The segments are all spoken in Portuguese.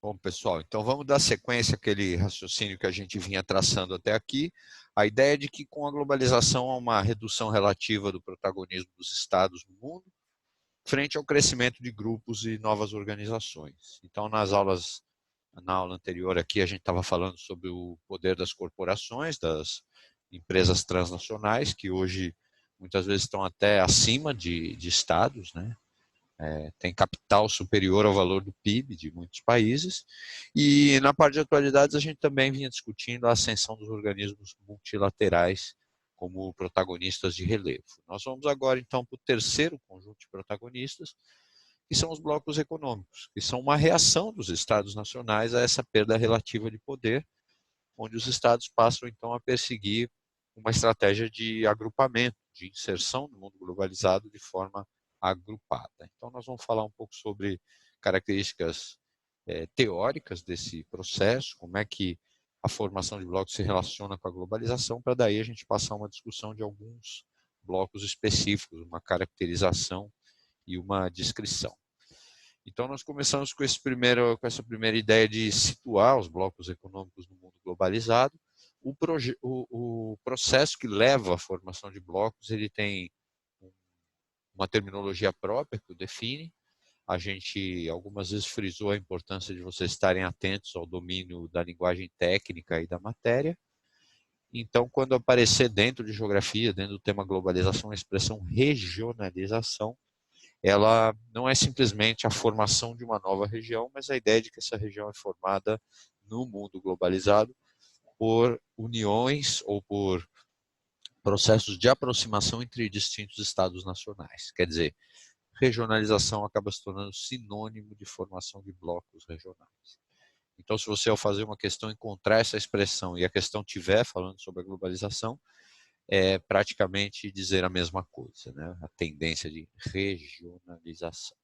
Bom, pessoal, então vamos dar sequência àquele raciocínio que a gente vinha traçando até aqui. A ideia é de que com a globalização há uma redução relativa do protagonismo dos Estados no mundo, frente ao crescimento de grupos e novas organizações. Então, na aula anterior aqui, a gente estava falando sobre o poder das corporações, das empresas transnacionais, que hoje muitas vezes estão até acima de estados, né? Tem capital superior ao valor do PIB de muitos países. E na parte de atualidades a gente também vinha discutindo a ascensão dos organismos multilaterais como protagonistas de relevo. Nós vamos agora então para o terceiro conjunto de protagonistas, que são os blocos econômicos, que são uma reação dos estados nacionais a essa perda relativa de poder, onde os estados passam então a perseguir uma estratégia de agrupamento, de inserção no mundo globalizado de forma agrupada. Então nós vamos falar um pouco sobre características teóricas desse processo, como é que a formação de blocos se relaciona com a globalização, para daí a gente passar uma discussão de alguns blocos específicos, uma caracterização e uma descrição. Então nós começamos com essa primeira ideia de situar os blocos econômicos no mundo globalizado. O processo que leva à formação de blocos, ele tem uma terminologia própria que o define. A gente algumas vezes frisou a importância de vocês estarem atentos ao domínio da linguagem técnica e da matéria. Então, quando aparecer dentro de geografia, dentro do tema globalização, a expressão regionalização, ela não é simplesmente a formação de uma nova região, mas a ideia de que essa região é formada no mundo globalizado por uniões ou por processos de aproximação entre distintos estados nacionais. Quer dizer, regionalização acaba se tornando sinônimo de formação de blocos regionais. Então, se você ao fazer uma questão encontrar essa expressão e a questão estiver falando sobre a globalização, é praticamente dizer a mesma coisa, né? A tendência de regionalização.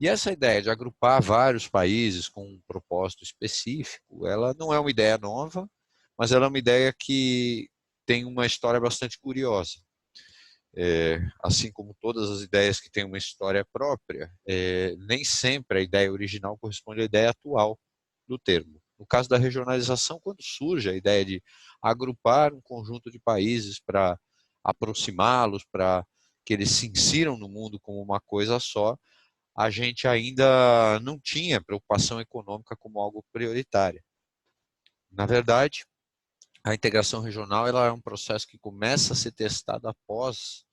E essa ideia de agrupar vários países com um propósito específico, ela não é uma ideia nova, mas ela é uma ideia que tem uma história bastante curiosa. Assim como todas as ideias que têm uma história própria, nem sempre a ideia original corresponde à ideia atual do termo. No caso da regionalização, quando surge a ideia de agrupar um conjunto de países para aproximá-los, para que eles se insiram no mundo como uma coisa só, a gente ainda não tinha preocupação econômica como algo prioritário. Na verdade, a integração regional ela é um processo que começa a ser testado após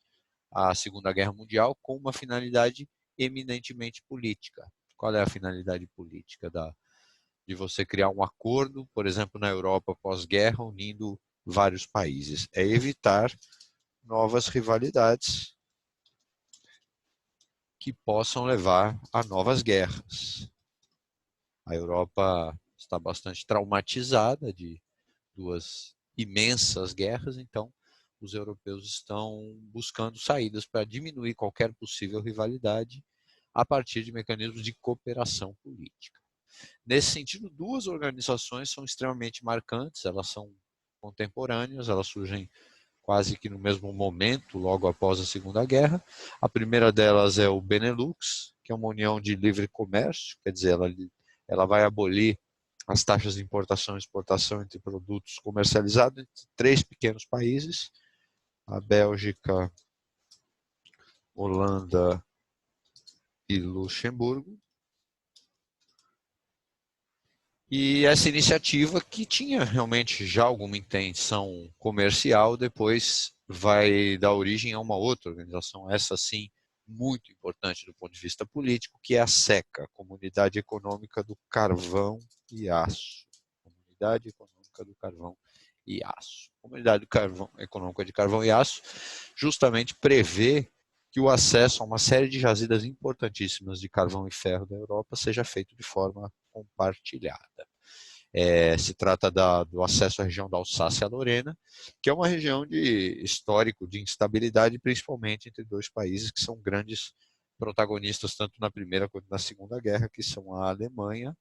a Segunda Guerra Mundial com uma finalidade eminentemente política. Qual é a finalidade política de você criar um acordo, por exemplo, na Europa pós-guerra, unindo vários países? É evitar novas rivalidades que possam levar a novas guerras. A Europa está bastante traumatizada de duas imensas guerras, então os europeus estão buscando saídas para diminuir qualquer possível rivalidade a partir de mecanismos de cooperação política. Nesse sentido, duas organizações são extremamente marcantes, elas são contemporâneas, elas surgem quase que no mesmo momento, logo após a Segunda Guerra. A primeira delas é o Benelux, que é uma união de livre comércio, quer dizer, ela vai abolir as taxas de importação e exportação entre produtos comercializados entre 3 pequenos países, a Bélgica, Holanda e Luxemburgo. E essa iniciativa, que tinha realmente já alguma intenção comercial, depois vai dar origem a uma outra organização, essa sim, muito importante do ponto de vista político, que é a SECA, Comunidade Econômica do Carvão e Aço. Comunidade Econômica do Carvão e Aço. Comunidade Econômica de Carvão e Aço justamente prevê que o acesso a uma série de jazidas importantíssimas de carvão e ferro da Europa seja feito de forma compartilhada. Se trata do acesso à região da Alsácia-Lorena, que é uma região histórico de instabilidade, principalmente entre dois países que são grandes protagonistas tanto na Primeira quanto na Segunda Guerra, que são a Alemanha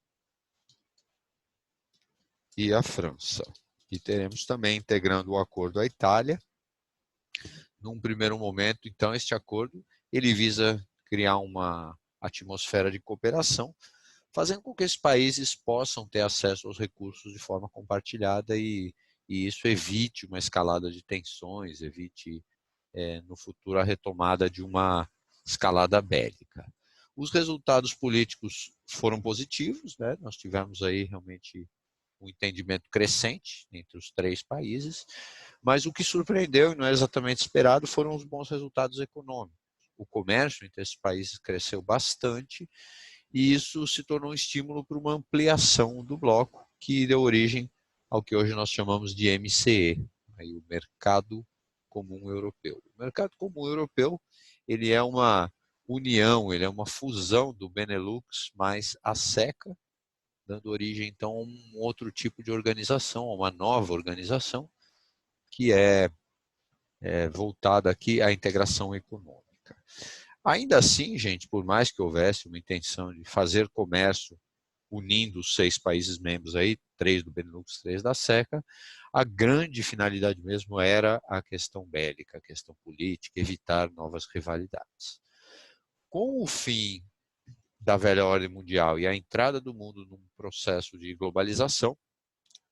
e a França. E teremos também integrando o acordo a Itália. Num primeiro momento, então, este acordo ele visa criar uma atmosfera de cooperação, fazendo com que esses países possam ter acesso aos recursos de forma compartilhada e isso evite uma escalada de tensões, evite no futuro a retomada de uma escalada bélica. Os resultados políticos foram positivos, né? Nós tivemos aí realmente um entendimento crescente entre os três países, mas o que surpreendeu e não é exatamente esperado foram os bons resultados econômicos. O comércio entre esses países cresceu bastante e isso se tornou um estímulo para uma ampliação do bloco que deu origem ao que hoje nós chamamos de MCE, aí o Mercado Comum Europeu. O Mercado Comum Europeu ele é uma união, ele é uma fusão do Benelux mais a SECA, dando origem então a um outro tipo de organização, a uma nova organização que é voltada aqui à integração econômica. Ainda assim, gente, por mais que houvesse uma intenção de fazer comércio unindo os 6 países membros aí, 3 do Benelux, 3 da SECA, a grande finalidade mesmo era a questão bélica, a questão política, evitar novas rivalidades. Com o fim da velha ordem mundial e a entrada do mundo num processo de globalização,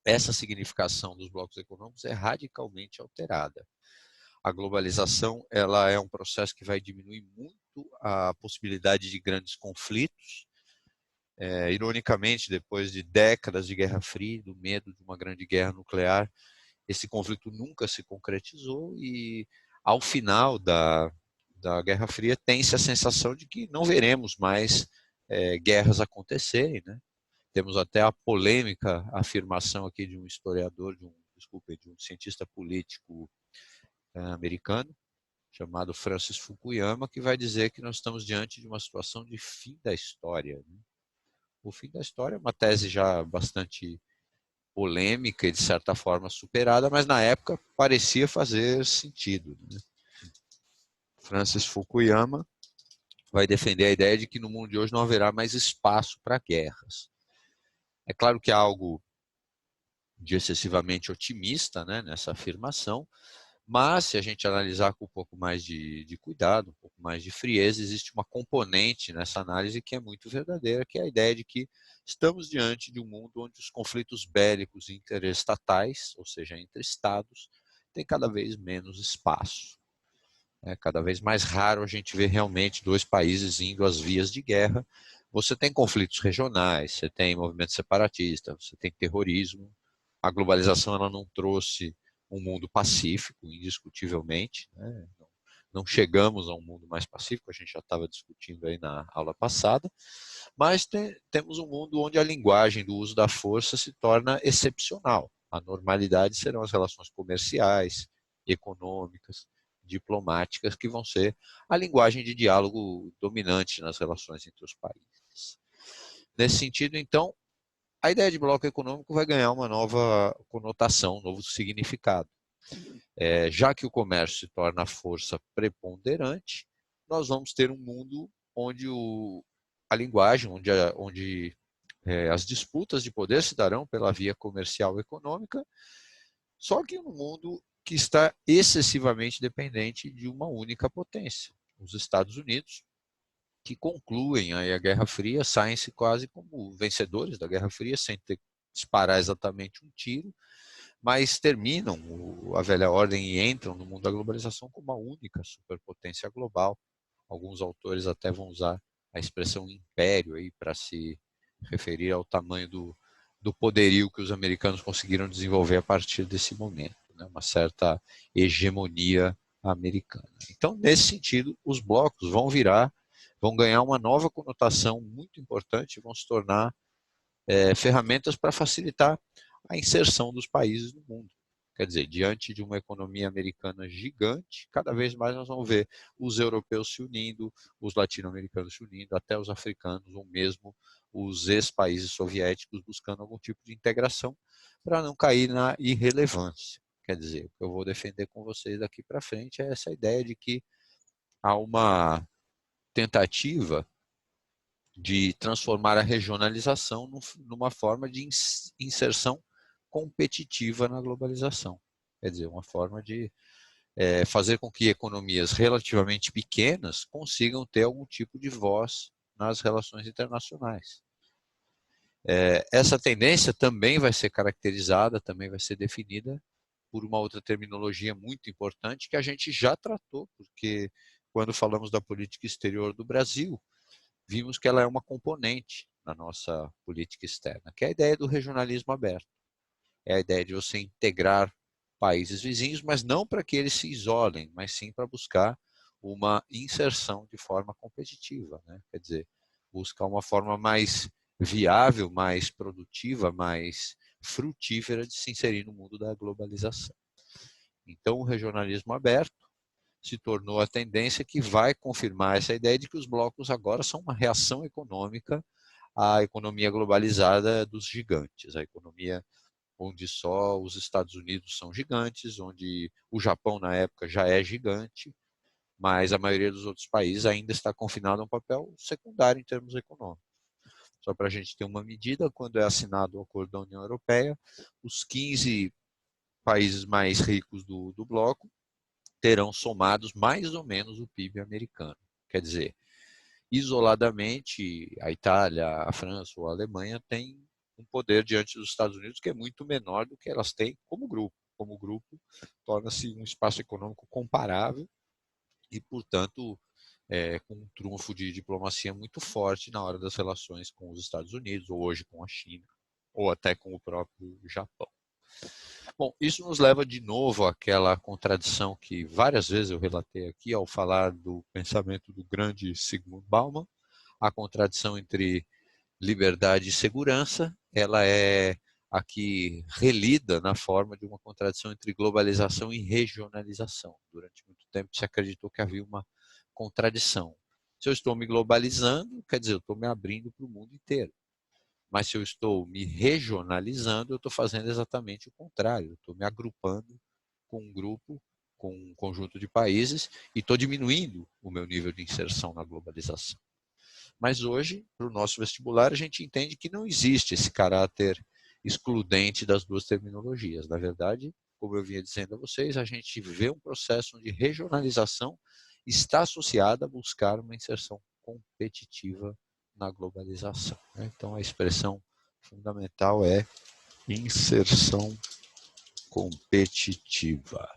essa significação dos blocos econômicos é radicalmente alterada. A globalização ela é um processo que vai diminuir muito a possibilidade de grandes conflitos. Ironicamente, depois de décadas de Guerra Fria, do medo de uma grande guerra nuclear, esse conflito nunca se concretizou e, ao final da Guerra Fria, tem-se a sensação de que não veremos mais guerras acontecerem, né? Temos até a polêmica afirmação aqui de um historiador, de um cientista político americano, chamado Francis Fukuyama, que vai dizer que nós estamos diante de uma situação de fim da história. Né? O fim da história é uma tese já bastante polêmica e, de certa forma, superada, mas na época parecia fazer sentido. Né? Francis Fukuyama vai defender a ideia de que no mundo de hoje não haverá mais espaço para guerras. É claro que há algo de excessivamente otimista, né, nessa afirmação, mas se a gente analisar com um pouco mais de cuidado, um pouco mais de frieza, existe uma componente nessa análise que é muito verdadeira, que é a ideia de que estamos diante de um mundo onde os conflitos bélicos interestatais, ou seja, entre estados, têm cada vez menos espaço. É cada vez mais raro a gente ver realmente 2 países indo às vias de guerra. Você tem conflitos regionais, você tem movimento separatista, você tem terrorismo. A globalização ela não trouxe um mundo pacífico, indiscutivelmente. Né? Não chegamos a um mundo mais pacífico, a gente já estava discutindo aí na aula passada, mas temos um mundo onde a linguagem do uso da força se torna excepcional. A normalidade serão as relações comerciais, econômicas, diplomáticas, que vão ser a linguagem de diálogo dominante nas relações entre os países. Nesse sentido, então, a ideia de bloco econômico vai ganhar uma nova conotação, um novo significado. Já que o comércio se torna a força preponderante, nós vamos ter um mundo onde a linguagem, onde as disputas de poder se darão pela via comercial e econômica, só que num mundo que está excessivamente dependente de uma única potência, os Estados Unidos, que concluem aí a Guerra Fria, saem-se quase como vencedores da Guerra Fria, sem ter que disparar exatamente um tiro, mas terminam a velha ordem e entram no mundo da globalização como uma única superpotência global. Alguns autores até vão usar a expressão império aí para se referir ao tamanho do poderio que os americanos conseguiram desenvolver a partir desse momento, né? Uma certa hegemonia americana. Então, nesse sentido, os blocos vão ganhar uma nova conotação muito importante, vão se tornar ferramentas para facilitar a inserção dos países no mundo. Quer dizer, diante de uma economia americana gigante, cada vez mais nós vamos ver os europeus se unindo, os latino-americanos se unindo, até os africanos, ou mesmo os ex-países soviéticos buscando algum tipo de integração para não cair na irrelevância. Quer dizer, o que eu vou defender com vocês daqui para frente é essa ideia de que há uma tentativa de transformar a regionalização numa forma de inserção competitiva na globalização. Quer dizer, uma forma de fazer com que economias relativamente pequenas consigam ter algum tipo de voz nas relações internacionais. Essa tendência também vai ser caracterizada, também vai ser definida por uma outra terminologia muito importante que a gente já tratou, porque quando falamos da política exterior do Brasil, vimos que ela é uma componente na nossa política externa, que é a ideia do regionalismo aberto. É a ideia de você integrar países vizinhos, mas não para que eles se isolem, mas sim para buscar uma inserção de forma competitiva, né? Quer dizer, buscar uma forma mais viável, mais produtiva, mais frutífera de se inserir no mundo da globalização. Então, o regionalismo aberto se tornou a tendência que vai confirmar essa ideia de que os blocos agora são uma reação econômica à economia globalizada dos gigantes, a economia onde só os Estados Unidos são gigantes, onde o Japão na época já é gigante, mas a maioria dos outros países ainda está confinado a um papel secundário em termos econômicos. Só para a gente ter uma medida, quando é assinado o acordo da União Europeia, os 15 países mais ricos do bloco terão somados mais ou menos o PIB americano. Quer dizer, isoladamente, a Itália, a França ou a Alemanha têm um poder diante dos Estados Unidos que é muito menor do que elas têm como grupo. Como grupo, torna-se um espaço econômico comparável e, portanto, com um trunfo de diplomacia muito forte na hora das relações com os Estados Unidos, ou hoje com a China, ou até com o próprio Japão. Bom, isso nos leva de novo àquela contradição que várias vezes eu relatei aqui ao falar do pensamento do grande Zygmunt Bauman, a contradição entre liberdade e segurança. Ela é aqui relida na forma de uma contradição entre globalização e regionalização. Durante muito tempo se acreditou que havia uma contradição. Se eu estou me globalizando, quer dizer, eu estou me abrindo para o mundo inteiro. Mas se eu estou me regionalizando, eu estou fazendo exatamente o contrário. Eu estou me agrupando com um grupo, com um conjunto de países e estou diminuindo o meu nível de inserção na globalização. Mas hoje, para o nosso vestibular, a gente entende que não existe esse caráter excludente das duas terminologias. Na verdade, como eu vinha dizendo a vocês, a gente vê um processo onde regionalização está associada a buscar uma inserção competitiva na globalização. Então, a expressão fundamental é inserção competitiva.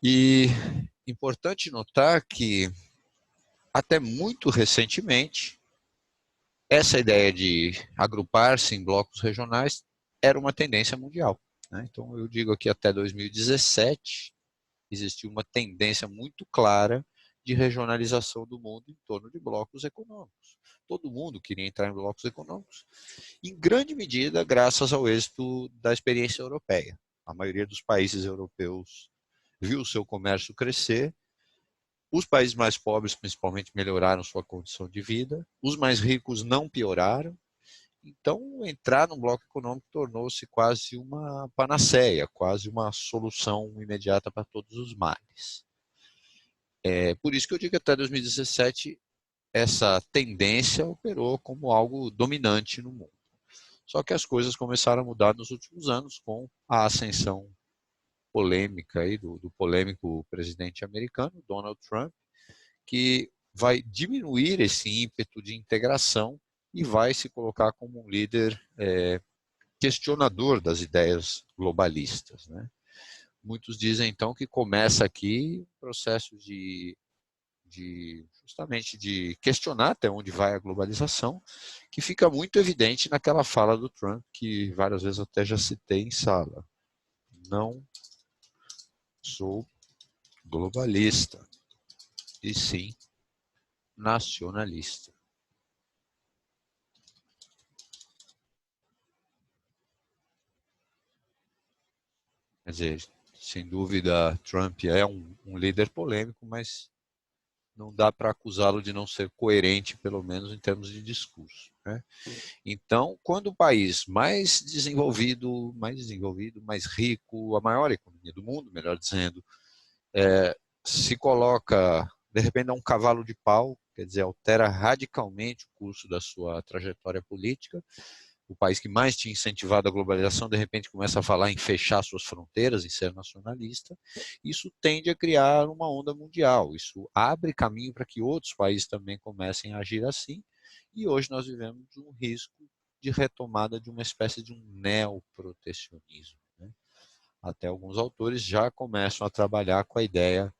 E importante notar que, até muito recentemente, essa ideia de agrupar-se em blocos regionais era uma tendência mundial. Então, eu digo aqui até 2017, existiu uma tendência muito clara de regionalização do mundo em torno de blocos econômicos. Todo mundo queria entrar em blocos econômicos, em grande medida graças ao êxito da experiência europeia. A maioria dos países europeus viu o seu comércio crescer, os países mais pobres, principalmente, melhoraram sua condição de vida, os mais ricos não pioraram. Então, entrar num bloco econômico tornou-se quase uma panaceia, quase uma solução imediata para todos os males. Por isso que eu digo que até 2017 essa tendência operou como algo dominante no mundo. Só que as coisas começaram a mudar nos últimos anos com a ascensão polêmica aí do polêmico presidente americano, Donald Trump, que vai diminuir esse ímpeto de integração e vai se colocar como um líder questionador das ideias globalistas. Muitos dizem, então, que começa aqui o processo justamente de questionar até onde vai a globalização, que fica muito evidente naquela fala do Trump, que várias vezes até já citei em sala. Não sou globalista, e sim nacionalista. Quer dizer, sem dúvida, Trump é um líder polêmico, mas não dá para acusá-lo de não ser coerente, pelo menos em termos de discurso. Então, quando o país mais desenvolvido, mais rico, a maior economia do mundo, melhor dizendo, se coloca, de repente, a um cavalo de pau, quer dizer, altera radicalmente o curso da sua trajetória política, o país que mais tinha incentivado a globalização, de repente começa a falar em fechar suas fronteiras, em ser nacionalista. Isso tende a criar uma onda mundial. Isso abre caminho para que outros países também comecem a agir assim. E hoje nós vivemos um risco de retomada de uma espécie de um neoprotecionismo, né? Até alguns autores já começam a trabalhar com a ideia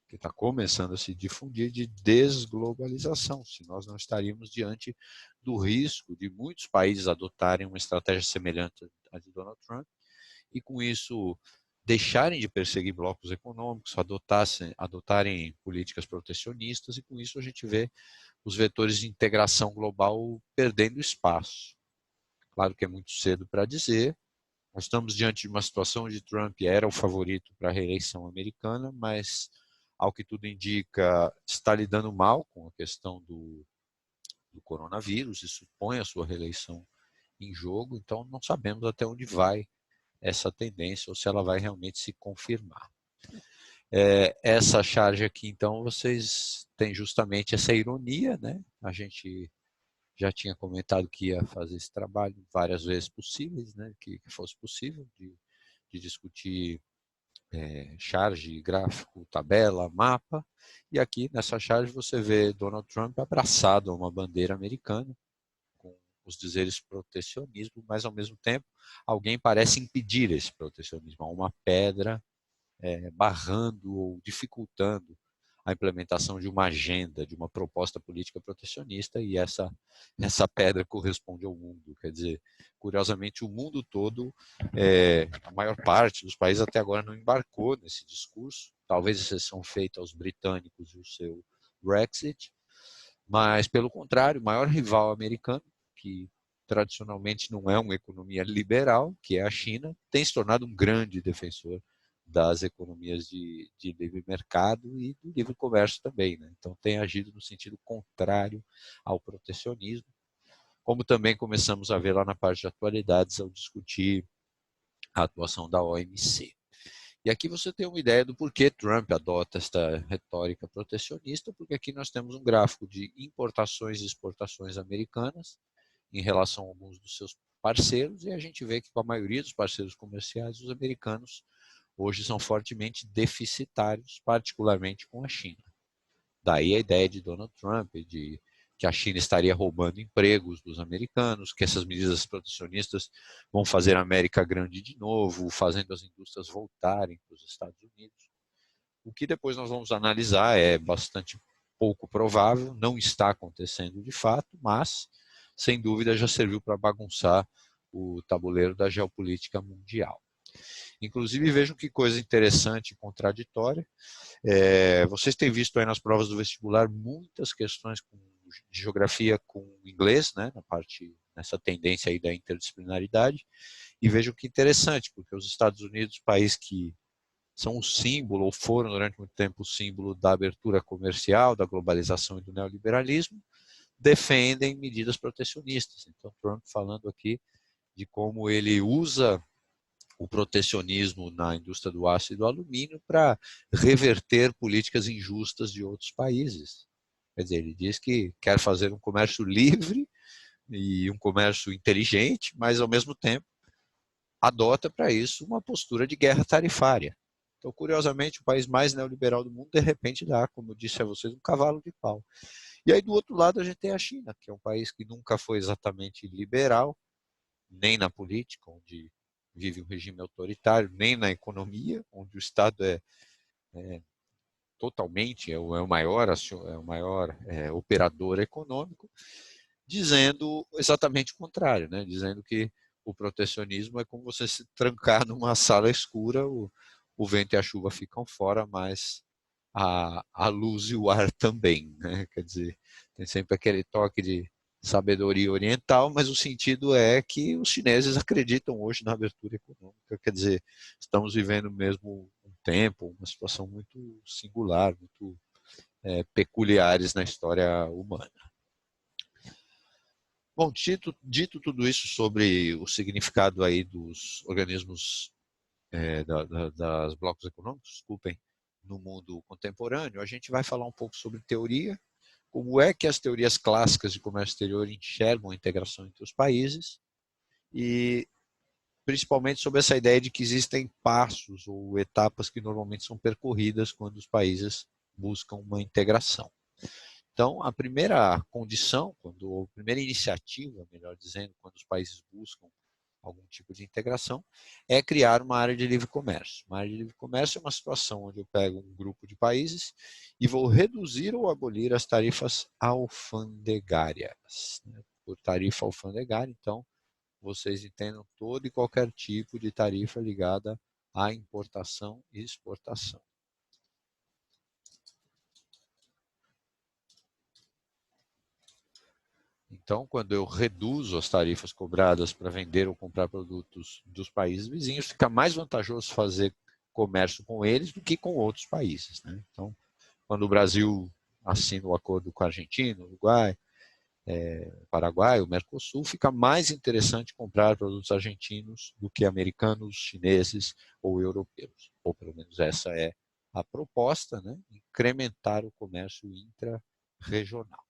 que está começando a se difundir de desglobalização, se nós não estaríamos diante do risco de muitos países adotarem uma estratégia semelhante à de Donald Trump e, com isso, deixarem de perseguir blocos econômicos, adotarem políticas protecionistas, e com isso a gente vê os vetores de integração global perdendo espaço. Claro que é muito cedo para dizer, nós estamos diante de uma situação onde Trump era o favorito para a reeleição americana, mas, ao que tudo indica, está lidando mal com a questão do coronavírus, isso põe a sua reeleição em jogo, então não sabemos até onde vai essa tendência ou se ela vai realmente se confirmar. Essa charge aqui, então, vocês têm justamente essa ironia, né? A gente já tinha comentado que ia fazer esse trabalho várias vezes possíveis, né? Que fosse possível de discutir charge, gráfico, tabela, mapa, e aqui nessa charge você vê Donald Trump abraçado a uma bandeira americana, com os dizeres protecionismo, mas ao mesmo tempo alguém parece impedir esse protecionismo, há uma pedra barrando ou dificultando a implementação de uma agenda, de uma proposta política protecionista, e essa pedra corresponde ao mundo. Quer dizer, curiosamente, o mundo todo, a maior parte dos países até agora não embarcou nesse discurso, talvez exceção feita aos britânicos e o seu Brexit, mas, pelo contrário, o maior rival americano, que tradicionalmente não é uma economia liberal, que é a China, tem se tornado um grande defensor das economias de livre mercado e do livre comércio também, né? Então tem agido no sentido contrário ao protecionismo, como também começamos a ver lá na parte de atualidades ao discutir a atuação da OMC. E aqui você tem uma ideia do porquê Trump adota esta retórica protecionista, porque aqui nós temos um gráfico de importações e exportações americanas em relação a alguns dos seus parceiros, e a gente vê que com a maioria dos parceiros comerciais, os americanos hoje são fortemente deficitários, particularmente com a China. Daí a ideia de Donald Trump, de que a China estaria roubando empregos dos americanos, que essas medidas protecionistas vão fazer a América grande de novo, fazendo as indústrias voltarem para os Estados Unidos. O que depois nós vamos analisar é bastante pouco provável, não está acontecendo de fato, mas, sem dúvida, já serviu para bagunçar o tabuleiro da geopolítica mundial. Inclusive, vejam que coisa interessante e contraditória. Vocês têm visto aí nas provas do vestibular muitas questões de geografia com inglês, né, nessa tendência aí da interdisciplinaridade. E vejam que interessante, porque os Estados Unidos, país que são o símbolo, ou foram durante muito tempo o símbolo da abertura comercial, da globalização e do neoliberalismo, defendem medidas protecionistas. Então, Trump falando aqui de como ele usa o protecionismo na indústria do aço e do alumínio para reverter políticas injustas de outros países. Quer dizer, ele diz que quer fazer um comércio livre e um comércio inteligente, mas, ao mesmo tempo, adota para isso uma postura de guerra tarifária. Então, curiosamente, o país mais neoliberal do mundo, de repente, dá, como eu disse a vocês, um cavalo de pau. E aí, do outro lado, a gente tem a China, que é um país que nunca foi exatamente liberal, nem na política, onde vive um regime autoritário, nem na economia, onde o Estado é totalmente o maior operador econômico, dizendo exatamente o contrário, né? Dizendo que o protecionismo é como você se trancar numa sala escura, o vento e a chuva ficam fora, mas a luz e o ar também, né? Quer dizer, tem sempre aquele toque de sabedoria oriental, mas o sentido é que os chineses acreditam hoje na abertura econômica, quer dizer, estamos vivendo mesmo um tempo, uma situação muito singular, muito peculiares na história humana. Bom, dito tudo isso sobre o significado aí dos organismos das blocos econômicos, desculpem, no mundo contemporâneo, a gente vai falar um pouco sobre teoria, como é que as teorias clássicas de comércio exterior enxergam a integração entre os países e principalmente sobre essa ideia de que existem passos ou etapas que normalmente são percorridas quando os países buscam uma integração. Então, a primeira condição, a primeira iniciativa, melhor dizendo, quando os países buscam algum tipo de integração, é criar uma área de livre comércio. Uma área de livre comércio é uma situação onde eu pego um grupo de países e vou reduzir ou abolir as tarifas alfandegárias. Por tarifa alfandegária, então, vocês entendam todo e qualquer tipo de tarifa ligada à importação e exportação. Então, quando eu reduzo as tarifas cobradas para vender ou comprar produtos dos países vizinhos, fica mais vantajoso fazer comércio com eles do que com outros países, né? Então, quando o Brasil assina o acordo com a Argentina, Uruguai, Paraguai, o Mercosul, fica mais interessante comprar produtos argentinos do que americanos, chineses ou europeus. Ou pelo menos essa é a proposta, né? Incrementar o comércio intra-regional.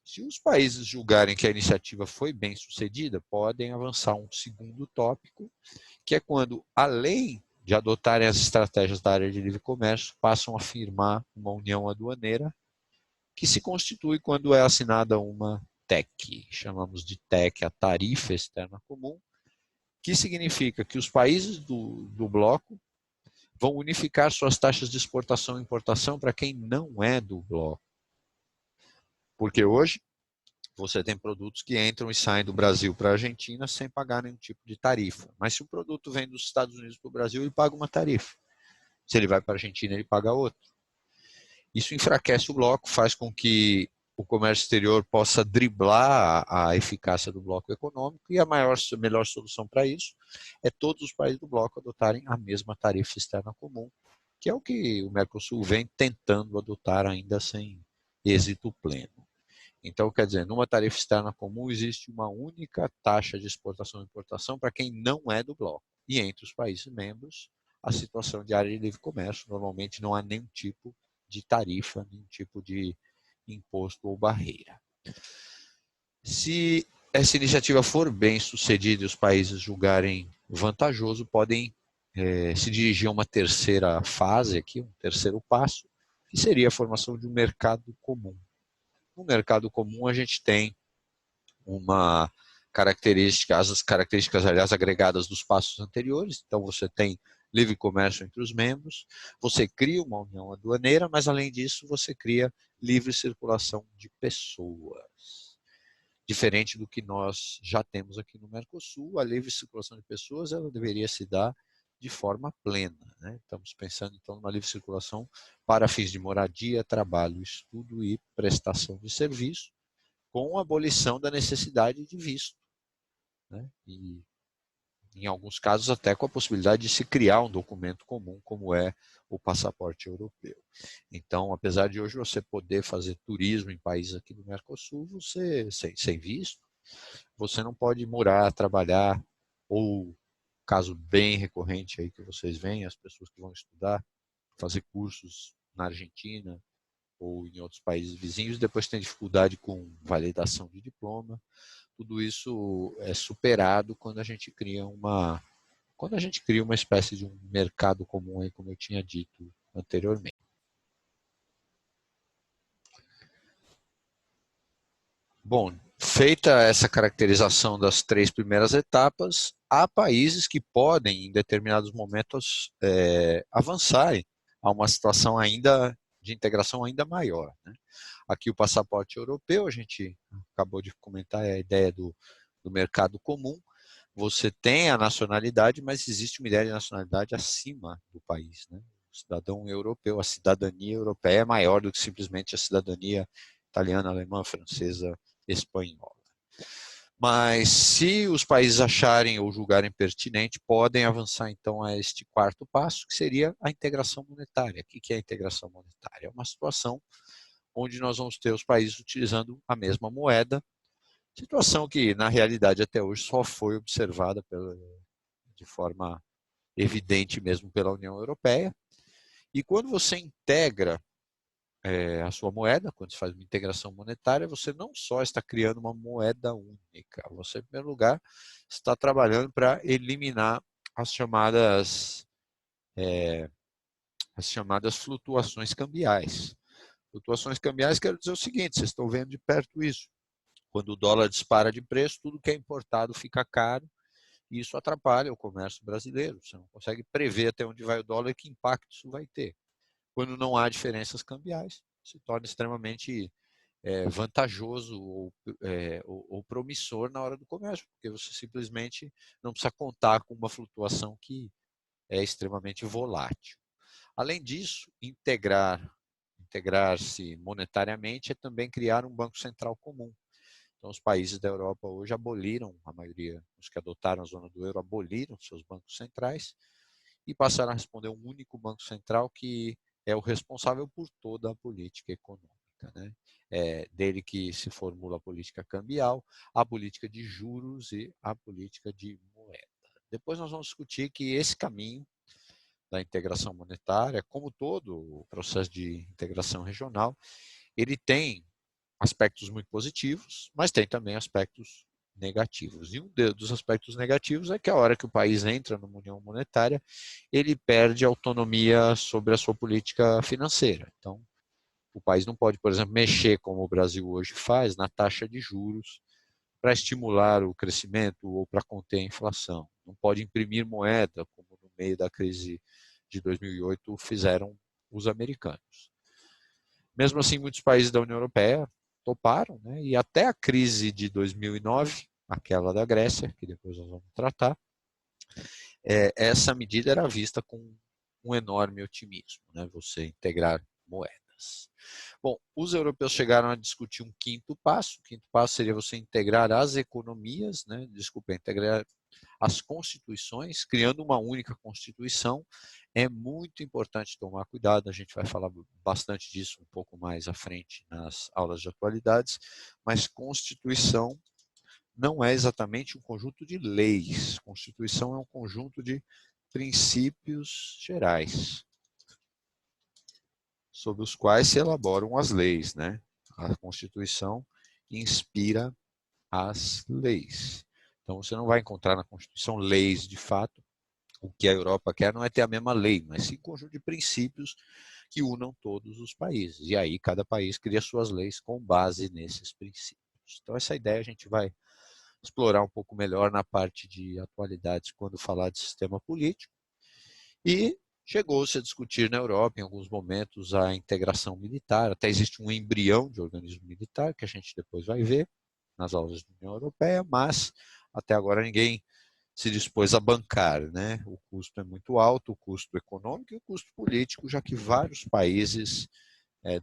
Se os países julgarem que a iniciativa foi bem sucedida, podem avançar um segundo tópico, que é quando, além de adotarem as estratégias da área de livre comércio, passam a firmar uma união aduaneira, que se constitui quando é assinada uma TEC. Chamamos de TEC a Tarifa Externa Comum, que significa que os países do bloco vão unificar suas taxas de exportação e importação para quem não é do bloco. Porque hoje você tem produtos que entram e saem do Brasil para a Argentina sem pagar nenhum tipo de tarifa. Mas se o produto vem dos Estados Unidos para o Brasil, ele paga uma tarifa. Se ele vai para a Argentina, ele paga outra. Isso enfraquece o bloco, faz com que o comércio exterior possa driblar a eficácia do bloco econômico, e a melhor solução para isso é todos os países do bloco adotarem a mesma tarifa externa comum, que é o que o Mercosul vem tentando adotar ainda sem êxito pleno. Então, quer dizer, numa tarifa externa comum existe uma única taxa de exportação e importação para quem não é do bloco. E entre os países membros, a situação de área de livre comércio, normalmente não há nenhum tipo de tarifa, nenhum tipo de imposto ou barreira. Se essa iniciativa for bem sucedida e os países julgarem vantajoso, podem se dirigir a uma terceira fase, aqui, um terceiro passo, que seria a formação de um mercado comum. No mercado comum, a gente tem uma característica, as características, aliás, agregadas dos passos anteriores. Então, você tem livre comércio entre os membros, você cria uma união aduaneira, mas, além disso, você cria livre circulação de pessoas. Diferente do que nós já temos aqui no Mercosul, a livre circulação de pessoas ela deveria se dar de forma plena, né? Estamos pensando, então, numa livre circulação para fins de moradia, trabalho, estudo e prestação de serviço, com a abolição da necessidade de visto, né? E, em alguns casos, até com a possibilidade de se criar um documento comum, como é o passaporte europeu. Então, apesar de hoje você poder fazer turismo em países aqui do Mercosul, você, sem visto, você não pode morar, trabalhar, ou, caso bem recorrente aí que vocês veem, as pessoas que vão estudar, fazer cursos na Argentina ou em outros países vizinhos, depois tem dificuldade com validação de diploma. Tudo isso é superado quando a gente cria uma espécie de um mercado comum aí, como eu tinha dito anteriormente. Bom, feita essa caracterização das três primeiras etapas, há países que podem, em determinados momentos, avançarem a uma situação ainda de integração ainda maior, né? Aqui o passaporte europeu, a gente acabou de comentar a ideia do mercado comum. Você tem a nacionalidade, mas existe uma ideia de nacionalidade acima do país, né? O cidadão europeu, a cidadania europeia é maior do que simplesmente a cidadania italiana, alemã, francesa, espanhola. Mas se os países acharem ou julgarem pertinente, podem avançar então a este quarto passo, que seria a integração monetária. O que é a integração monetária? É uma situação onde nós vamos ter os países utilizando a mesma moeda, situação que na realidade até hoje só foi observada de forma evidente mesmo pela União Europeia. E quando você integra a sua moeda, quando se faz uma integração monetária, você não só está criando uma moeda única, você, em primeiro lugar, está trabalhando para eliminar as chamadas flutuações cambiais. Flutuações cambiais quer dizer o seguinte, vocês estão vendo de perto isso. Quando o dólar dispara de preço, tudo que é importado fica caro e isso atrapalha o comércio brasileiro. Você não consegue prever até onde vai o dólar e que impacto isso vai ter. Quando não há diferenças cambiais, se torna extremamente vantajoso ou promissor na hora do comércio, porque você simplesmente não precisa contar com uma flutuação que é extremamente volátil. Além disso, integrar-se monetariamente é também criar um banco central comum. Então, os países da Europa hoje aboliram, a maioria, os que adotaram a zona do euro, aboliram seus bancos centrais e passaram a responder a um único banco central que é o responsável por toda a política econômica, né? É dele que se formula a política cambial, a política de juros e a política de moeda. Depois nós vamos discutir que esse caminho da integração monetária, como todo o processo de integração regional, ele tem aspectos muito positivos, mas tem também aspectos negativos. E um dos aspectos negativos é que a hora que o país entra numa união monetária, ele perde autonomia sobre a sua política financeira. Então, o país não pode, por exemplo, mexer como o Brasil hoje faz na taxa de juros para estimular o crescimento ou para conter a inflação. Não pode imprimir moeda, como no meio da crise de 2008 fizeram os americanos. Mesmo assim, muitos países da União Europeia toparam, né? E até a crise de 2009, aquela da Grécia, que depois nós vamos tratar, essa medida era vista com um enorme otimismo, né? Você integrar moedas. Bom, os europeus chegaram a discutir um quinto passo. O quinto passo seria você integrar as economias, né? Desculpa, integrar as constituições, criando uma única constituição. É muito importante tomar cuidado, a gente vai falar bastante disso um pouco mais à frente nas aulas de atualidades, mas constituição não é exatamente um conjunto de leis. Constituição é um conjunto de princípios gerais sobre os quais se elaboram as leis, né? A Constituição inspira as leis. Então você não vai encontrar na Constituição leis de fato. O que a Europa quer não é ter a mesma lei, mas sim um conjunto de princípios que unam todos os países. E aí cada país cria suas leis com base nesses princípios. Então essa ideia a gente vai explorar um pouco melhor na parte de atualidades quando falar de sistema político. E chegou-se a discutir na Europa, em alguns momentos, a integração militar. Até existe um embrião de organismo militar, que a gente depois vai ver nas aulas da União Europeia, mas até agora ninguém se dispôs a bancar, né? O custo é muito alto, o custo econômico e o custo político, já que vários países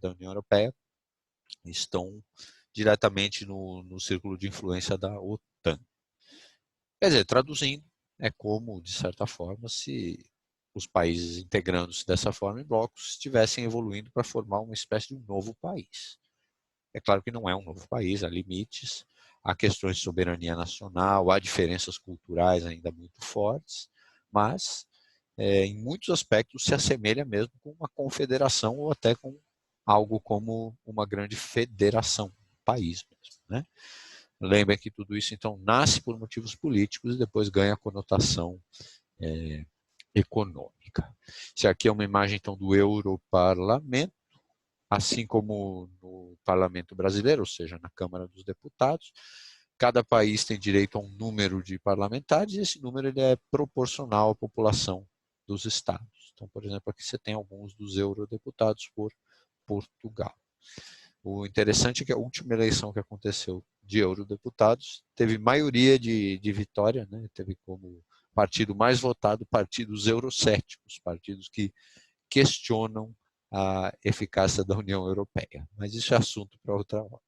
da União Europeia estão diretamente no círculo de influência da OTAN. Quer dizer, traduzindo, é como, de certa forma, se os países integrando-se dessa forma em blocos estivessem evoluindo para formar uma espécie de um novo país. É claro que não é um novo país, há limites, há questões de soberania nacional, há diferenças culturais ainda muito fortes, mas em muitos aspectos se assemelha mesmo com uma confederação ou até com algo como uma grande federação, um país mesmo, né? Lembrem que tudo isso então nasce por motivos políticos e depois ganha conotação econômica. Isso aqui é uma imagem então do Europarlamento, assim como no Parlamento Brasileiro, ou seja, na Câmara dos Deputados. Cada país tem direito a um número de parlamentares e esse número ele é proporcional à população dos estados. Então, por exemplo, aqui você tem alguns dos eurodeputados por Portugal. O interessante é que a última eleição que aconteceu de eurodeputados teve maioria de vitória, né? Teve como partido mais votado partidos eurocéticos, partidos que questionam a eficácia da União Europeia. Mas isso é assunto para outra hora.